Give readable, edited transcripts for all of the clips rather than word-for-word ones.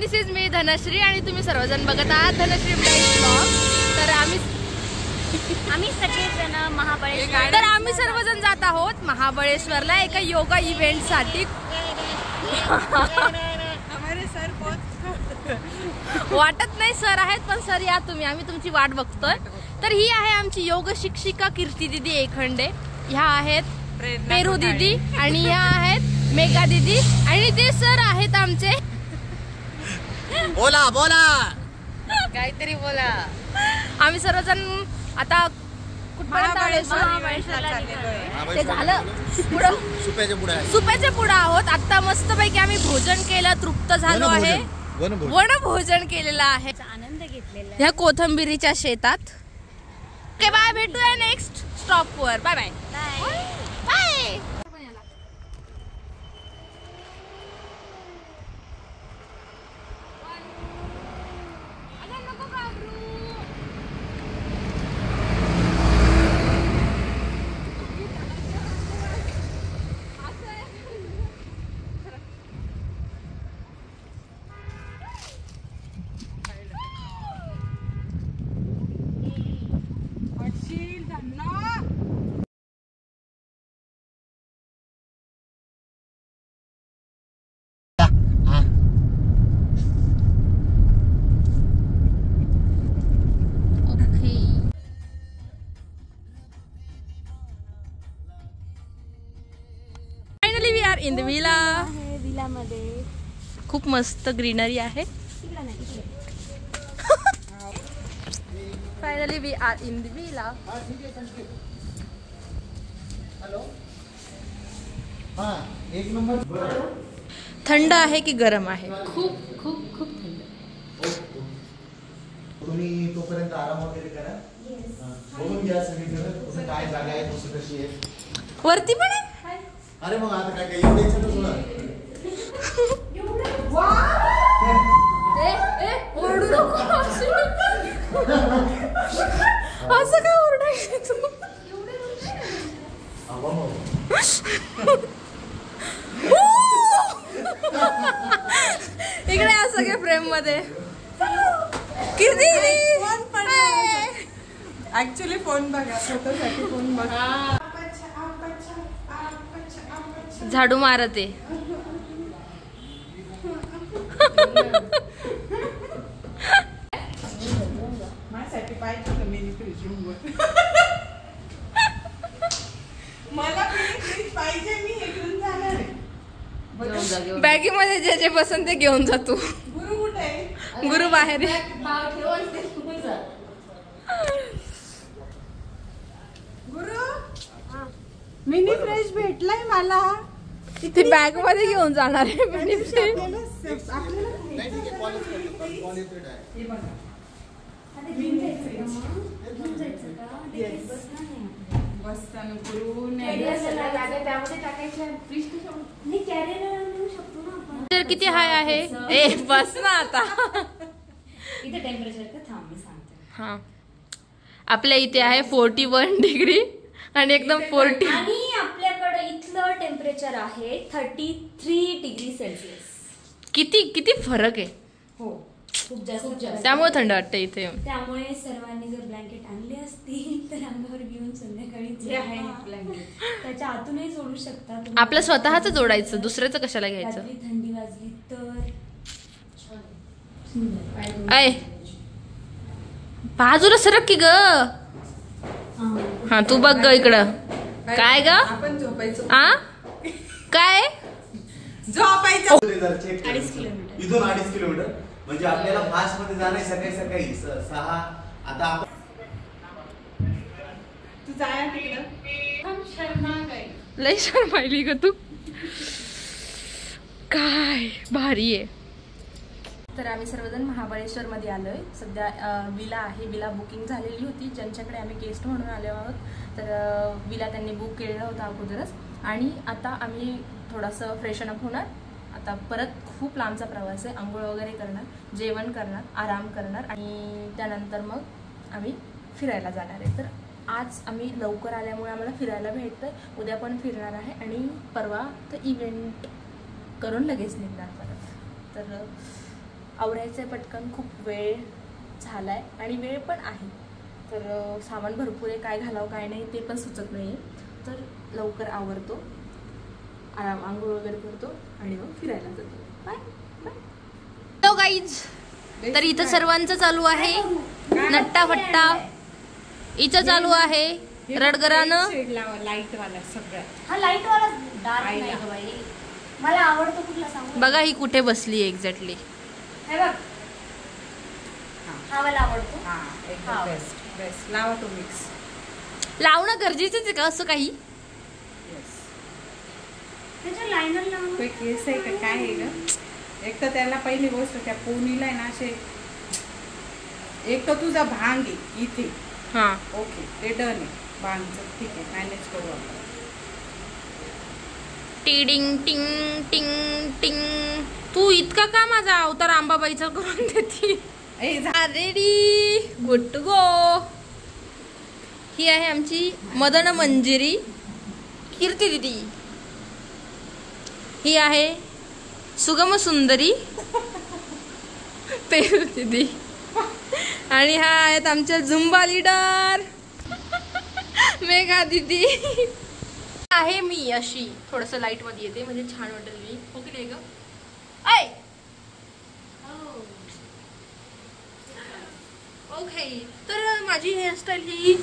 This is me Dhanashree आणि तुम्ही सर्वजण बघत आहात धनश्री ब्लॉग। तर आम्ही सगळेजण महाबळेश्वर, तर आम्ही सर्वजण जात आहोत महाबळेश्वरला एका योगा इव्हेंट साठी। वाटत नाही सर आहेत, पण सर या तुम्ही, आम्ही तुमची वाट बघतोय। तर ही आहे आमची योग शिक्षिका कीर्ती दीदी एखंडे, ह्या आहेत पेरू दीदी आणि ह्या आहेत मेघा दीदी आणि ते सर आहेत आमचे। बोला बोला काहीतरी बोला। आम्ही सर्वजण आता ते झालं पुढं सुप्याच्या पुढं आहोत। आता मस्तपैकी आम्ही भोजन केलं, तृप्त झालो आहे, वनभोजन केलेलं आहे, आनंद घेतलेला ह्या कोथंबिरीच्या शेतात। ओके बाय, भेटूया नेक्स्ट स्टॉप वर। Bye bye bye. In the villa मध्ये खूप मस्त ग्रीनरी आहे। Finally we are in the villa. एक नंबर। थंड आहे की गरम आहे? खूप खूप खूप थंड। तुम्ही तोपर्यंत आराम वगैरे करा, बघून घ्या सगळीकडे काय जागा आहे, कसं कशी आहे। वरती पण आहे। अरे मग आता काय येऊ द्यायचं ना तुला। ओरडू नको असं काय ओरडायचं तू? इकडे या सगळे फ्रेम मध्ये कीर्ती ऍक्च्युली फोन बघा, फोटोसाठी फोन बघा। झाडू मारते। माझ्यासाठी पाहिजे होतं मिनी फ्रीज रूमवर। मला मिनी फ्रीज पाहिजे, मी हे घेऊन जाणार आहे। बॅगी मध्ये जे जे पसंत ते घेऊन जा तू। गुरु कुठे आहे? गुरु बाहेर आहे। गुरु मिनी फ्रीज भेटलाय मला, ते बॅग मध्ये घेऊन जाणार आहे। तर किती हाय आहे? ए बस ना आता। इथे टेम्परेचर का थांब मी सांगते। हा, आपल्या इथे आहे 41 डिग्री आणि एकदम 40 आणि आपल्याकडे इथलं टेम्परेचर आहे 33 डिग्री सेल्सिअस। किती किती फरक आहे। हो, खूप जास्त। त्यामुळे थंड वाटतं इथे। त्यामुळे सर्वांनी जर ब्लँकेट आणले असतील तर अंगावर घेऊन संध्याकाळी त्याच्या आतूनही जोडू शकता। आपलं स्वतःच जोडायचं, दुसऱ्याचं कशाला घ्यायचं। थंडी वाजली तर ऐ बाजूला सरक की ग। हा तू बघ ग इकडं। काय ग? आपण झोपायचं। आ काय झोपायचं। 2.5 किलोमीटर इथून 2.5 किलोमीटर म्हणजे आपल्याला फास्ट मध्ये जाणे सकाळी सकाळी 6। आता तू जाया तिकडं। लय शरमायली ग तू, काय भारी आहे। तर आम्ही सर्वजण महाबळेश्वर मध्ये आलोय। सध्या विला आहे, विला बुकिंग झालेली होती, ज्यांच्याकडे आम्ही गेस्ट म्हणून आलो आहोत। तर विला त्यांनी बुक केलेला होता अगोदरच आणि आता आम्ही थोडंसं फ्रेशन अप होणार। आता परत खूप लांबचा प्रवास आहे, आंघोळ वगैरे करणार, जेवण करणार, आराम करणार आणि त्यानंतर मग आम्ही फिरायला जाणार आहे। तर आज आम्ही लवकर आल्यामुळे आम्हाला फिरायला भेटतंय, उद्या पण फिरणार आहे आणि परवा तर इव्हेंट करून लगेच निघणार परत। तर आवरायचं आहे पटकन, खूप वेळ झालाय आणि वेळ पण आहे, तर सामान भरपूर आहे, काय घालावं काय नाही ते पण सुचत नाही. तर लवकर आवरतो, आंघोळ वगैरे करतो आणि मग फिरायला जातो. Bye bye. हॅलो गाईज, तर इथं सर्वांचं चालू आहे नट्टाफट्टा. इथं चालू आहे रडगरानं. लाईट वाला सगळं. हा लाईट वाला डार्क नाही गं बाई, मला आवडतो कुठला सांगू. बघा ही कुठे बसली आहे एक्झॅक्टली. हे बघ, हा मला आवडतो. हा एकदम बेस्ट बेस्ट. लावा तो मिक्स. लावणं गरजेचंच आहे का असं काही? त्याच्या लायनर लावून ते केस आहे का काय आहे ग? एक तर त्याला पहिली गोष्ट त्या पोनीला आहे ना असे, एक तर तुझा भांग आहे इथे. हा ओके ते डन आहे भांगचं, ठीक आहे मॅनेज करू आपण. टिडिंग टिंग टिंग टिंग. तू इतका का माझा अवतार आंबाबाईचा करून देती? Ready, good to go. ही आहे आमची मदन मंजिरी कीर्ती दिदी. ही आहे सुगम सुंदरी पेरू दिदी. आणि हा आहेत आमच्या झुंबा लीडर मेघा दिदी. आहे मी अशी थोडस लाईट मध्ये येते म्हणजे छान वाटेल मी. ओके नाही ग? ऐ ओके. तर माझी हेअरस्टाईल ही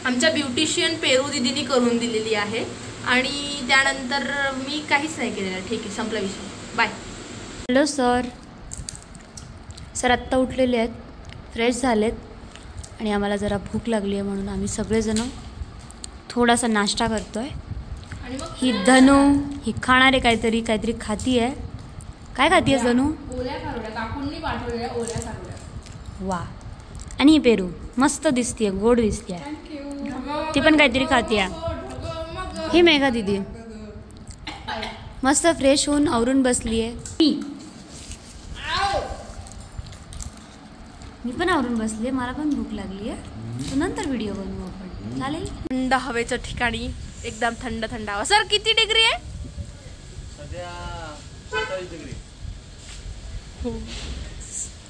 आमच्या ब्युटिशियन पेरू दिदीनी करून दिलेली आहे आणि त्यानंतर मी काहीच नाही केलेलं. ठीक आहे, संपला विषय. बाय. Hello sir. सर आत्ता उठलेले आहेत, फ्रेश झालेत आणि आम्हाला जरा भूक लागली आहे म्हणून आम्ही सगळेजण थोडासा नाश्ता करतोय. ही धनू ही खाणारे काहीतरी काहीतरी खाती आहे. काय खाती आहे धनू? ओल्या खारोड्या काकूंनी पाठवलेल्या ओल्या खारोड्या. वा. आणि ही पेरू मस्त दिसतीये, गोड दिसतीये. ती पण काहीतरी खातीये. ही मेघा दिदी मस्त फ्रेश होऊन आवरून बसली आहे. मी पण आवरून बसली आहे, मला पण भूक लागली आहे. तर नंतर व्हिडिओ बनवू आपण, चालेल? थंड हवेच्या ठिकाणी एकदम थंड थंड हवा. सर किती डिग्री आहे? सध्या 27 डिग्री.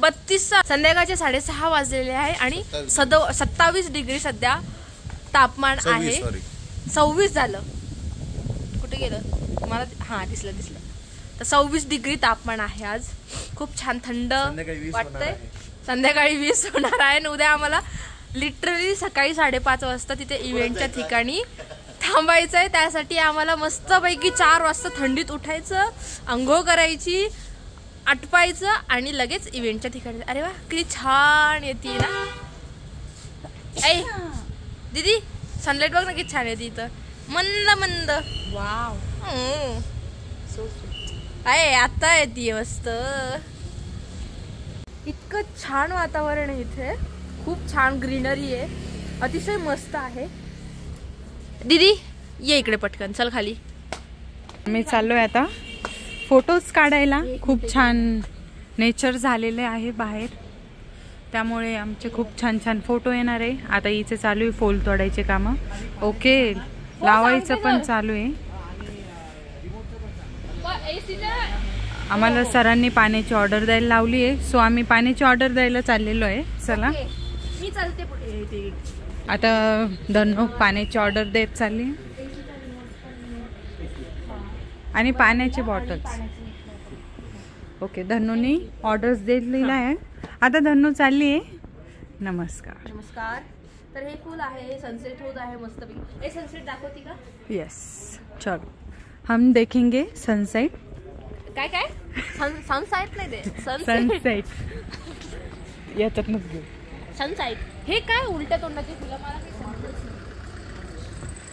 32. संध्याकाळचे 6:30 वाजलेले आहे आणि 27 डिग्री सध्या तापमान आहे. 26 झालं. कुठे गेलं मला? हा दिसलं. तर 26 डिग्री तापमान आहे आज. खूप छान थंड वाटतंय. संध्याकाळी 20 होणार आहे आणि उद्या आम्हाला लिटरली सकाळी 5:30 वाजता तिथे इव्हेंटच्या ठिकाणी थांबायचं आहे. त्यासाठी आम्हाला मस्तपैकी 4 वाजता थंडीत उठायचं, आंघोळ करायची, आटपायचं आणि लगेच इव्हेंटच्या ठिकाणी. अरे वा किती छान येते ना. ऐ दीदी सनलाईट बघ ना किती छान येते इथं, मंद मंद. वाव. आहे आता येते मस्त. इतकं छान वातावरण आहे इथे, खूप छान ग्रीनरी आहे, अतिशय मस्त आहे. दीदी ये इकडे पटकन, चल खाली. मी चाललोय आता फोटोज काढायला. खूप छान नेचर झालेले आहे बाहेर, त्यामुळे आमचे खूप छान छान फोटो येणार आहे. आता इथे चालू आहे फूल तोडायचे कामं. ओके लावायचं पण चालू आहे. आम्हाला सरांनी पाण्याची ऑर्डर द्यायला लावली आहे, सो आम्ही पाण्याची ऑर्डर द्यायला चाललेलो आहे. चला मी चालते पुढे. आता धनू पाण्याची ऑर्डर देत चालली आणि पाण्याचे बॉटल्स. ओके धनूनी ऑर्डर्स दिलेला आहे. आता धनू चालली आहे. नमस्कार. नमस्कार. तर हे फुल आहे, सनसेट होत आहे मस्तपैकी. हे सनसेट दाखवती का? यस चलो हम देखेंगे सनसेट. काय काय सनसाईट नाही, ते सनसेट याच्यात घेऊ. सनसाईट. हे काय उलट्या तोंडाची फुलं? मला काही समजलंच नाही.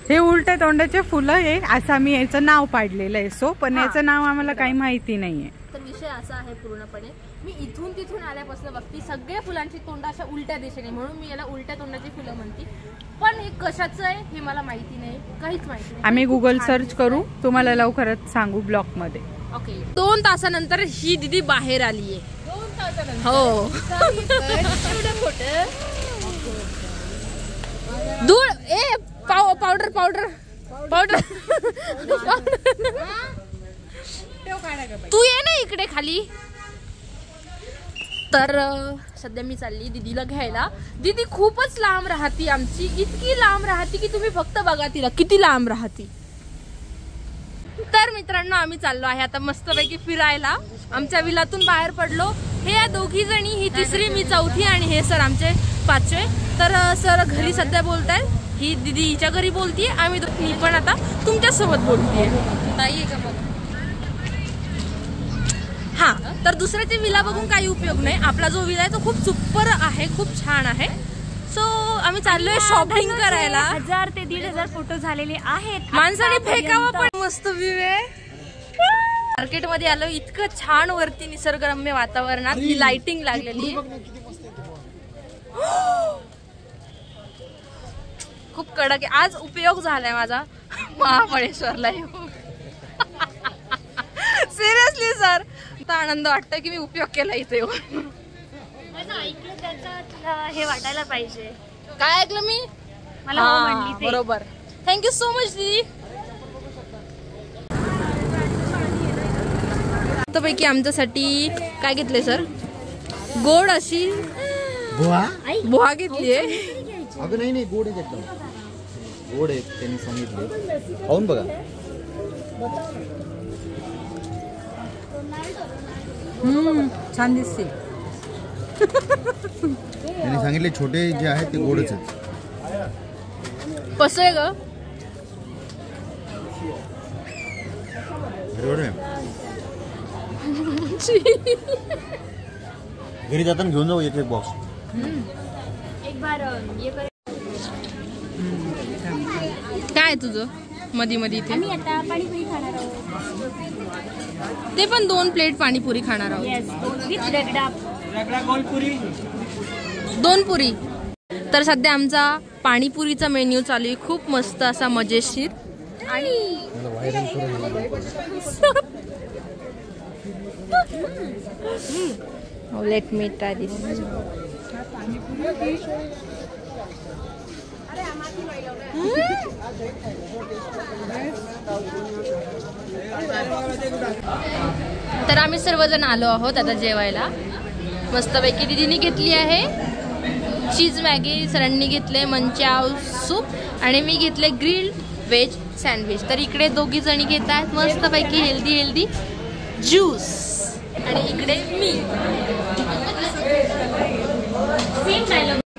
हे उलट्या तोंडाचे फुलं आहे असं आम्ही याचं नाव पाडलेलं आहे. सो पण याचं नाव आम्हाला काही माहिती नाहीये. तर विषय असा आहे पूर्णपणे, मी इथून तिथून आल्यापासून बघती सगळ्या फुलांची तोंड अशा उलट्या दिशेने, म्हणून मी याला उलट्या तोंडाची फुलं म्हणते. पण हे कशाचं आहे हे मला माहिती नाही, काहीच माहिती नाही. आम्ही गुगल सर्च करू, तुम्हाला लवकरच सांगू ब्लॉग मध्ये. ओके. 2 तासानंतर ही दीदी बाहेर आलीये. 2 तासानंतर? हो. धूळ. ए पावडर पावडर पावडर. तू ये ना इकडे खाली. तर सध्या मी चालली दीदीला घ्यायला. दीदी खूपच लांब राहती आमची, इतकी लांब राहती की तुम्ही फक्त बघा तिला किती लांब राहती. तर मित्रांनो आम्ही चाललो आहे आता मस्तपैकी फिरायला. आमच्या विलातून बाहेर पडलो. हे या दोघी जणी, ही तिसरी, मी चौथी आणि हे सर आमचे पाचवे. तर सर घरी सध्या बोलतायत, ही दीदी हिच्या घरी बोलतीये, आम्ही मी पण आता तुमच्या सोबत बोलतीये. ताई आहे का मग? हा, तर दुसऱ्याची विला बघून काही उपयोग नाही. आपला जो विला आहे तो खूप सुपर आहे, खूप छान आहे. सो आम्ही चाललोय शॉपिंग करायला. 1000 ते 1500 फोटो झालेले आहेत. माणसाने फेकावं पण. मस्त व्ह्यू आहे. मार्केट मध्ये आलो, इतकं छान वरती निसर्गरम्य वातावरणात ही लाइटिंग लागलेली. खूप कडक आहे. आज उपयोग झालाय माझा महाबळेश्वरला येऊन. सिरियसली सर, आता आनंद वाटतोय की मी उपयोग केला इथे येऊन. ऐकलं त्याचा तुला हे वाटायला पाहिजे. काय ऐकलं मी? मला हो म्हणली ते. बरोबर. थँक्यू सो मच दीदी. पैकी आमच्यासाठी काय घेतले सर? गोड अशी बोहा घेतलीये. अगं नाही गोड आहे एकदम. गोड आहे त्यांनी सांगितले. खाऊन बघा. छान दिसते. त्यांनी सांगितले छोटे जे आहेत ते गोडच आहेत. कसं आहे ग? बरोबर आहे. घरी जाताना घेऊन जाऊ एक बॉक्स. एक बार ये कर. काय तुझं मधी मध्ये इथे? आम्ही आता पाणीपुरी खाणार आहोत. ते पण 2 प्लेट पाणीपुरी खाणार आहोत. Yes, with ragda. 2 पुरी. तर सध्या आमचा पाणीपुरीचा मेन्यू चालू आहे, खूप मस्त असा मजेशीर. आणि लेट मी ट्राय दिस. तर आम्ही सर्वजण आलो आहोत आता जेवायला. मस्तपैकी दीदीने घेतली आहे चीज मॅगी, सरांनी घेतले मंचाव सूप आणि मी घेतले ग्रिल्ड व्हेज सँडविच. तर इकडे दोघी जणी घेत आहेत मस्तपैकी हेल्दी ज्यूस आणि इकडे मी.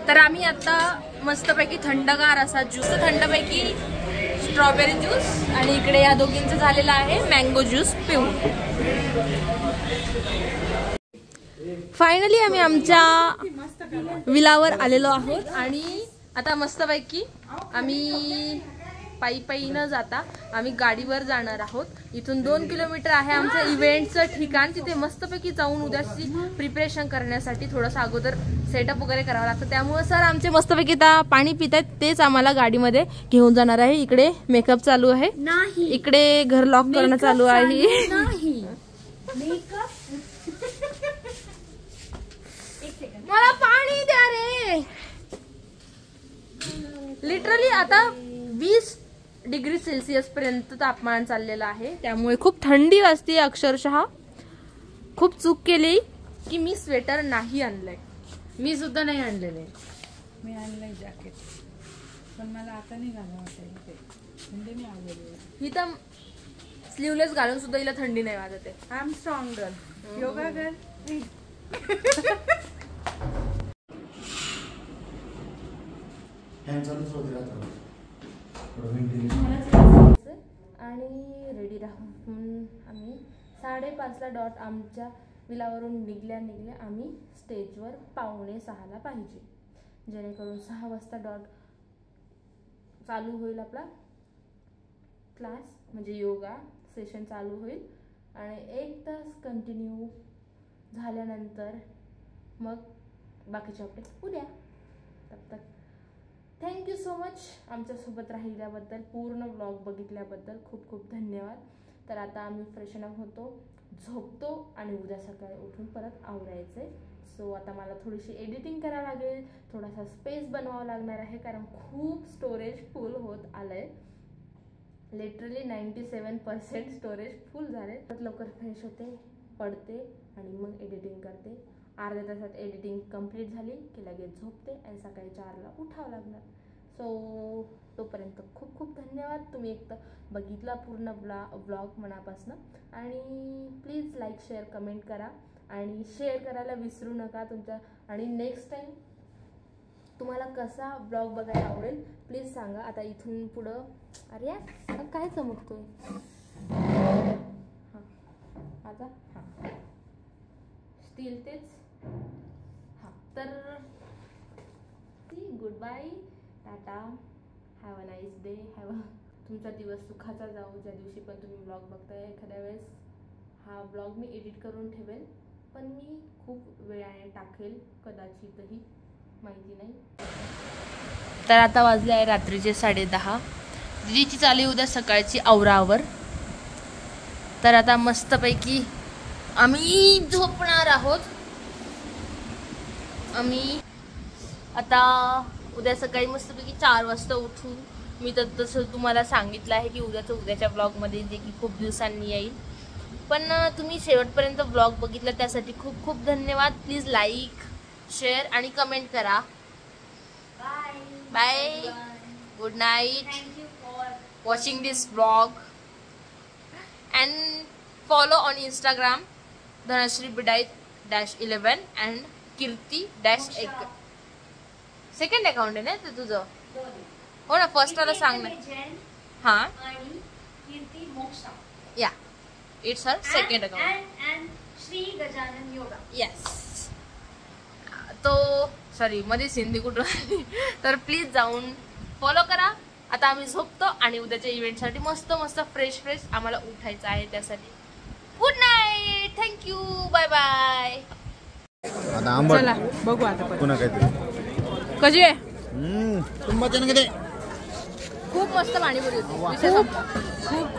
तर आम्ही आता मस्तपैकी थंडगार असा ज्यूस, थंडपैकी स्ट्रॉबेरी ज्यूस आणि इकडे या दोघींचं झालेलं आहे मँगो ज्यूस पिऊन. फायनली आम्ही आमच्या विलावर आलेलो आहोत आणि आता मस्तपैकी आम्ही पायी न जाता आम्ही गाडीवर जाणार आहोत. इथून 2 किलोमीटर आहे आमचं इव्हेंटचं ठिकाण. तिथे मस्तपैकी जाऊन उद्याची प्रिपरेशन करण्यासाठी थोडंसं अगोदर सेटअप वगैरे करावं लागतं. त्यामुळे सर आमचे मस्तपैकी आता पाणी पित आहेत, तेच आम्हाला गाडीमध्ये घेऊन जाणार आहे. इकडे मेकअप चालू आहे, इकडे घर लॉक करणं चालू आहे. मला पाणी द्या रे. लिटरली आता 20 डिग्री सेल्सिअस पर्यंत तापमान चाललेलं आहे, त्यामुळे खूप थंडी वाजते अक्षरशः. खूप चूक केली की मी स्वेटर नाही आणलंय. मी सुद्धा नाही आणलेले. मी आणलंय जॅकेट, पण मला आता नाही घालावं वाटत. थंडी मी आवडली. ही तर स्लीवलेस घालून सुद्धा हिला थंडी नाही वाजत आहे. I am strong girl, yoga girl. आणि रेडी राहून आम्ही 5:30ला डॉट आमच्या विलावरून निघल्या आम्ही स्टेजवर 5:45ला पाहिजे, जेणेकरून 6 वाजता डॉट चालू होईल आपला क्लास, म्हणजे योगा सेशन चालू होईल आणि 1 तास कंटिन्यू झाल्यानंतर मग बाकीचे अपडेट उद्या. तब तक थँक्यू सो मच आमच्यासोबत राहिल्याबद्दल, पूर्ण ब्लॉग बघितल्याबद्दल खूप खूप धन्यवाद. तर आता आम्ही फ्रेशन अप होतो, झोपतो आणि उद्या सकाळी उठून परत आवरायचं आहे. सो आता मला थोडीशी एडिटिंग करावं लागेल, थोडासा स्पेस बनवावं लागणार आहे, कारण खूप स्टोरेज फुल होत आलं आहे. लिटरली 97% स्टोरेज फुल झाले. लवकर फ्रेश होते, पडते आणि मग एडिटिंग करते. अर्ध्या तासात एडिटिंग कंप्लीट झाली की लगेच झोपते आणि सकाळी 4ला उठावं लागणार. सो तोपर्यंत खूप खूप धन्यवाद. तुम्ही एक तर बघितला पूर्ण व्लॉग मनापासून. आणि प्लीज लाईक शेअर कमेंट करा आणि शेअर करायला विसरू नका तुमच्या. आणि नेक्स्ट टाईम तुम्हाला कसा व्लॉग बघायला आवडेल प्लीज सांगा. आता इथून पुढं अरे यार काय चमकतोय हां आता हां स्टील तेच हां. तर good bye, tata, have a nice day. तुमचा दिवस सुखाचा जाऊ. ज्या दिवशी पण तुम्ही ब्लॉग बघताय एखाद्या वेळेस हा ब्लॉग मी एडिट करून ठेवेल, पण मी खूप वेळाने टाकेल कदाचितही, माहिती नाही. तर आता वाजले आहे रात्रीचे 10:30. दिदीची चालू उद्या सकाळची आवरावर. तर आता मस्तपैकी आम्ही झोपणार आहोत. आम्ही आता उद्या सकाळी मस्तपैकी 4 वाजता उठू. मी तर तसं तुम्हाला सांगितलं आहे की उद्याच्या ब्लॉगमध्ये जे की खूप दिवसांनी येईल. पण तुम्ही शेवटपर्यंत ब्लॉग बघितला त्यासाठी खूप खूप धन्यवाद. प्लीज लाईक शेअर आणि कमेंट करा. Bye, good night. Thank you for watching this vlog and follow on Instagram Dhanashree Bidait-11 and Kirti-1. Second account आहे ना ते तुझं? हो ना, फर्स्ट वाला सांग ना. हा आणि कीर्ती मोक्षा. या it's her second account. and Shri Gajanan yoga. Yes. तो सॉरी मध्येच हिंदी कुठं. तर प्लीज जाऊन फॉलो करा. आता आम्ही झोपतो आणि उद्याच्या इव्हेंटसाठी मस्त मस्त फ्रेश आम्हाला उठायचं आहे. त्यासाठी good night, thank you, bye bye. चला बघू आता पुन्हा काहीतरी कशी आहे. तुंबा खूप मस्त पाणीपुरी होती. खूप